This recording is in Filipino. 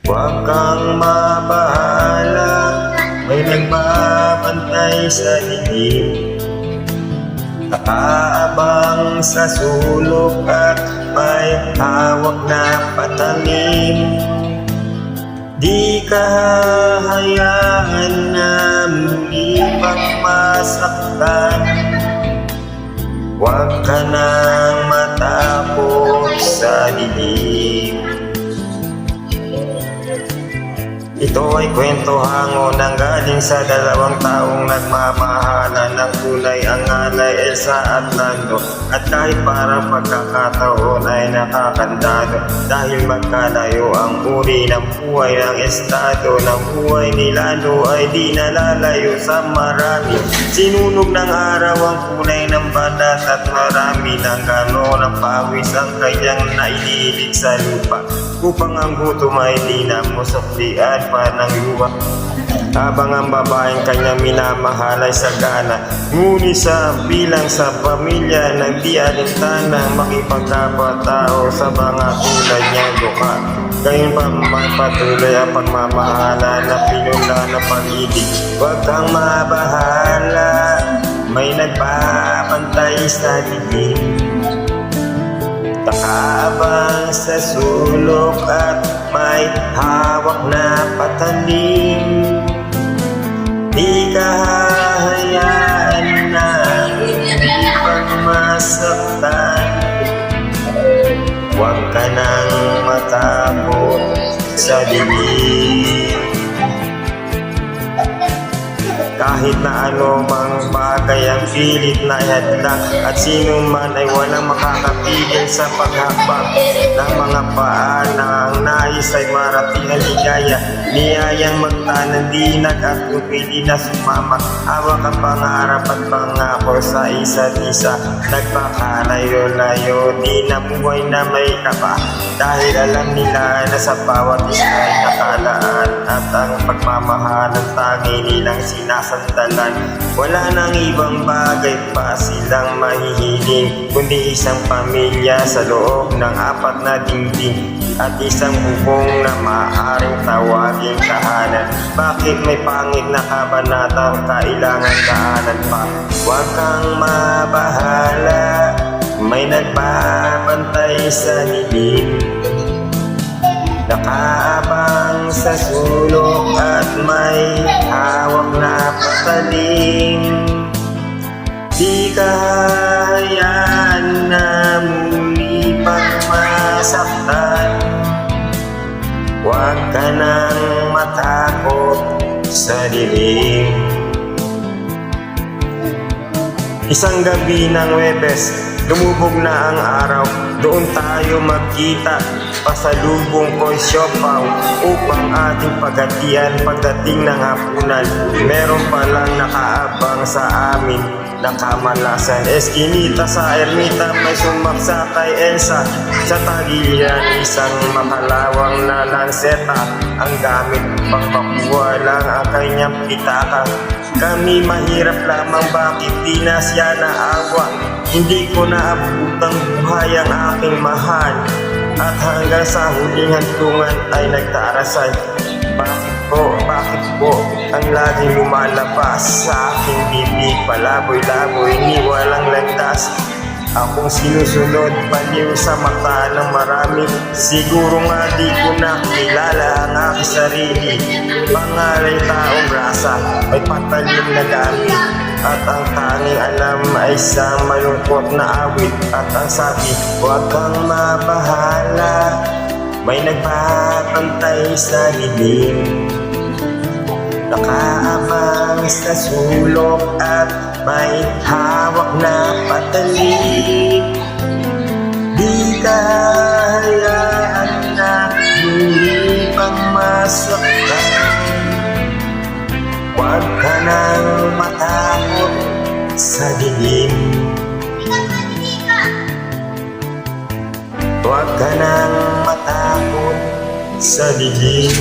Huwag kang mabahala, may nagbabantay sa dilim. Nakaabang sa sulok at may hawak na patalim. Di ka hahayaan na muli pang masaktan. Huwag ka nang matakot sa dilim. Ito ay kwento hango nang galing sa dalawang taong nagmamahalan. Ng kulay ang alay Elsa at Lando, at kahit parang pagkakataon ay nakakandado. Dahil magkalayo ang uri ng buhay ng estado, ng buhay ni Lando ay di nalalayo sa marami. Sinunog ng araw ang kulay ng balat at marami ng gano'n ang pawis ang kanyang naililig sa lupa, upang ang gutom ay di na musuklian pa ng luwa. Habang ang babaeng kanyang minamahal ay sagana, ngunit sa bilang sa pamilya ng di alintana makipagkapatao sa mga tulad niyang duka. Gayon pa magpatuloy ang pagmamahala na pinula ng pag-ibig. Huwag kang mabahala, may nagbabantay sa dilim. Nakaabang sa sulok at may hawak na patalim. Di ka hahayaan na hindi pang masaktan. Huwag ka nang matakot sa dilim. Kahit na ano mang bagay ang pilit na ihadlang, at sino man ay walang makakapigil sa paghakbang ng mga paa na ang nais ay marating ang ligaya. Niyayang magtanandinag at pupili na sumama. Hawak ang pangarap at pangako sa isa't isa. Nagpakalayo-layo, di na buhay na may kaba, dahil alam nila na sa bawat isa ay nakalaan, at ang pagmamahal ang tangi nilang sinasandalan. Wala nang ibang bagay pa silang mahihiling, kundi isang pamilya sa loob ng apat na dingding, at isang bubong na maaaring tawaging tahanan. Bakit may pangit na kabanatang kailangan daanan pa? Huwag kang mabahala, may nagbabantay sa dilim. Nakaabang sa sulok at may hawak na patalim. Di ka hahayaan na muli pang masaktan. Huwag ka nang matakot sa dilim. Isang gabi ng Huwebes, lumubog na ang araw. Doon tayo magkita, pasalubong ko'y siopaw, upang ating paghatian pagdating ng hapunan. Meron palang nakaabang sa amin na kamalasan. Eskinita sa ermita, may sumaksa kay Elsa. Sa tagiliran isang makalawang na lanseta, ang gamit pang makuha lang ang kanyang pitaka. Kami mahirap lamang, bakit di na siya naawa? Hindi ko naabutang buhay ang aking mahal, at hanggang sa huling hantungan ay nagdarasal. Bakit po ang laging lumalabas sa aking bibig? Palaboy-laboy ni walang landas. Akong sinusunod, baliw sa mata ng marami. Siguro nga di ko na kilala ang aking sarili. Pangalay taong rasa, may patalim na gamit, at ang tanging alam ay isang malungkot na awit. At ang sabi, huwag kang mabahala, may nagbabantay sa dilim. Nakaabang sa sulok at may hawak na patalim. Di ka hahayaan na muli pang masaktan. Huwag ka nang matakot sa dilim. Huwag ka nang matakot sa dilim.